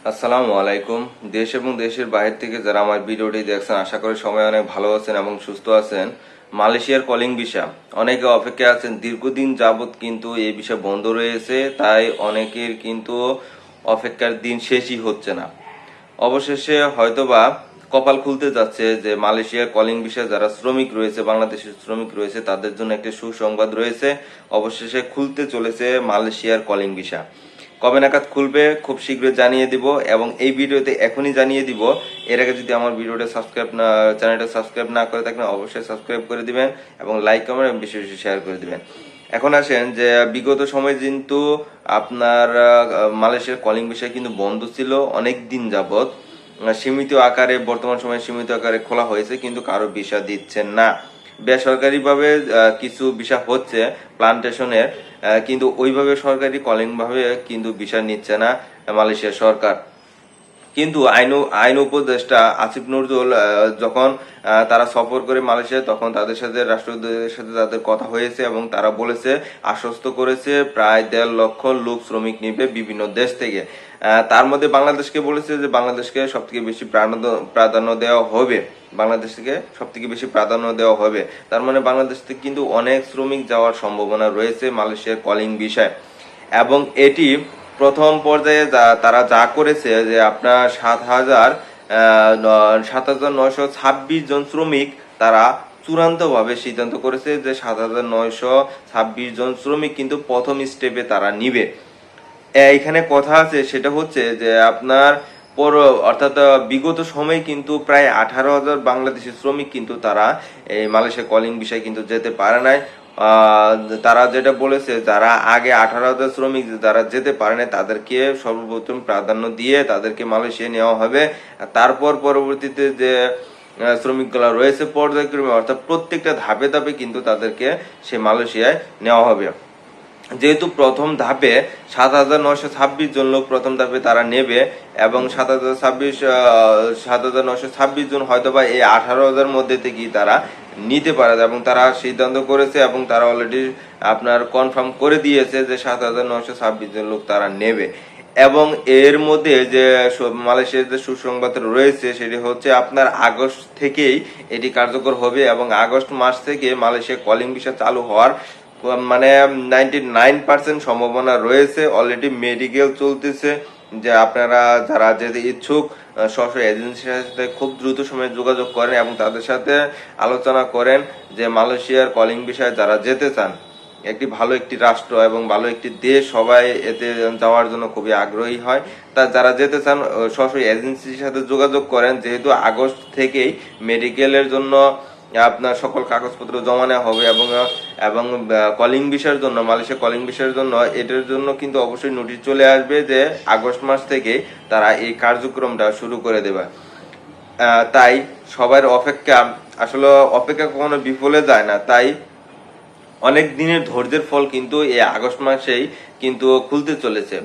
আসসালামু আলাইকুম। দেশ এবং দেশের বাইরে থেকে যারা আমার ভিডিওটি দেখছেন, আশা করি সবাই অনেক ভালো আছেন এবং সুস্থ আছেন। মালয়েশিয়ার কলিং ভিসা অনেকে অপেক্ষায় আছেন, দীর্ঘদিন যাবত কিন্তু এই ভিসা বন্ধ রয়েছে, তাই অনেকের কিন্তু অপেক্ষার দিন শেষই হচ্ছে না। অবশেষে হয়তোবা কপাল খুলতে যাচ্ছে যে মালয়েশিয়ার কলিং ভিসা যারা শ্রমিক রয়েছে, বাংলাদেশের শ্রমিক রয়েছে, তাদের জন্য একটা সুসংবাদ রয়েছে। অবশেষে খুলতে চলেছে মালয়েশিয়ার কলিং ভিসা। কবে নাগাদ খুলবে খুব শীঘ্রই জানিয়ে দিব এবং এই ভিডিওতে এখনই জানিয়ে দিব। এর আগে যদি আমার ভিডিওটা চ্যানেলটা সাবস্ক্রাইব না করে থাকেন, অবশ্যই সাবস্ক্রাইব করে দিবেন এবং লাইক কমেন্ট এবং বেশি বেশি শেয়ার করে দিবেন। এখন আসেন যে বিগত সময়ে কিন্তু আপনার মালয়েশিয়ার কলিং ভিসা কিন্তু বন্ধ ছিল অনেক দিন যাবত। সীমিত আকারে বর্তমান সময়ে সীমিত আকারে খোলা হয়েছে, কিন্তু কারো ভিসা দিচ্ছেন না। বেসরকারিভাবে কিছু ভিসা হচ্ছে প্লান্টেশনের, কিন্তু ওইভাবে সরকারি কলিং ভাবে কিন্তু ভিসা নিচ্ছে না মালয়েশিয়া সরকার। কিন্তু আইন উপদেষ্টা আসিফ নজরুল যখন তারা সফর করে মালয়েশিয়া, তখন তাদের সাথে রাষ্ট্রদূতের সাথে তাদের কথা হয়েছে এবং তারা বলেছে, আশ্বস্ত করেছে প্রায় 1.5 লক্ষ লোক শ্রমিক নিবে বিভিন্ন দেশ থেকে। তার মধ্যে বাংলাদেশকে বলেছে যে বাংলাদেশকে সব থেকে বেশি প্রাধান্য দেওয়া হবে, বাংলাদেশ থেকে সব থেকে বেশি প্রাধান্য দেওয়া হবে। তার মানে বাংলাদেশ থেকে কিন্তু অনেক শ্রমিক যাওয়ার সম্ভাবনা রয়েছে মালয়েশিয়ার কলিং ভিসায়। এবং এটি প্রথম পর্যায়ে তারা যা করেছে যে আপনার 7,926 জন শ্রমিক তারা চূড়ান্তভাবে সিদ্ধান্ত করেছে যে 7,926 জন শ্রমিক কিন্তু প্রথম স্টেপে তারা নিবে। এখানে কথা আছে, সেটা হচ্ছে যে আপনার অর্থাৎ বিগত সময়ে কিন্তু প্রায় 18,000 বাংলাদেশি শ্রমিক কিন্তু তারা এই মালয়েশিয়া কলিং ভিসায় কিন্তু যেতে পারে নাই। তারা যেটা বলেছে, যারা আগে 18,000 শ্রমিক যারা যেতে পারে না তাদেরকে সর্বপ্রথম প্রাধান্য দিয়ে তাদেরকে মালয়েশিয়া নেওয়া হবে। তারপর পরবর্তীতে যে শ্রমিকগুলা রয়েছে পর্যায়ক্রমে, অর্থাৎ প্রত্যেকটা ধাপে ধাপে কিন্তু তাদেরকে সে মালয়েশিয়ায় নেওয়া হবে। যেহেতু প্রথম ধাপে 7,926 জন লোক প্রথম ধাপে তারা নেবে এবং 7,926 জন হয়তোবা এই 18,000 মধ্যে থেকেই তারা নিতে পারে এবং তারা সিদ্ধান্ত করেছে এবং তারা অলরেডি আপনার কনফার্ম করে দিয়েছে যে 7,926 জন লোক তারা নেবে। এবং এর মধ্যে যে মালয়েশিয়ার যে সুসংবাদ রয়েছে সেটি হচ্ছে আপনার আগস্ট থেকেই এটি কার্যকর হবে এবং আগস্ট মাস থেকে মালয়েশিয়া কলিং ভিসা চালু হওয়ার মানে 99% সম্ভাবনা রয়েছে। অলরেডি মেডিকেল চলতেছে, যে আপনারা যারা যেতে ইচ্ছুক সরাসরি এজেন্সির সাথে খুব দ্রুত সময়ে যোগাযোগ করেন এবং তাদের সাথে আলোচনা করেন যে মালয়েশিয়ার কলিং ভিসায় যারা যেতে চান। ভালো একটি রাষ্ট্র এবং ভালো একটি দেশ, সবাই এতে যাওয়ার জন্য খুবই আগ্রহী হয়। তা যারা যেতে চান সরাসরি এজেন্সির সাথে যোগাযোগ করেন, যেহেতু আগস্ট থেকেই মেডিকেলের জন্য আপনার সকল কাগজপত্র জমা নেওয়া হবে এবং কলিং ভিসার জন্য, মালয়েশিয়া কলিং ভিসার জন্য এটার জন্য কিন্তু অবশ্যই নোটিশ চলে আসবে যে আগস্ট মাস থেকে তারা এই কার্যক্রমটা শুরু করে দেবে। তাই সবার অপেক্ষা কখনো বিফলে যায় না। তাই অনেক দিনের ধৈর্যের ফল কিন্তু এই আগস্ট মাসেই কিন্তু খুলতে চলেছে।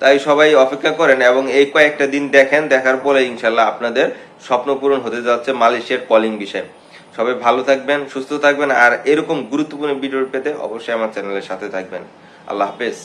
তাই সবাই অপেক্ষা করেন এবং এই কয়েকটা দিন দেখেন, দেখার পরে ইনশাল্লাহ আপনাদের স্বপ্ন পূরণ হতে যাচ্ছে মালয়েশিয়ার কলিং ভিসায়। সবাই ভালো থাকবেন, সুস্থ থাকবেন, আর এরকম গুরুত্বপূর্ণ ভিডিও পেতে অবশ্যই আমার চ্যানেলের সাথে থাকবেন। আল্লাহ হাফেজ।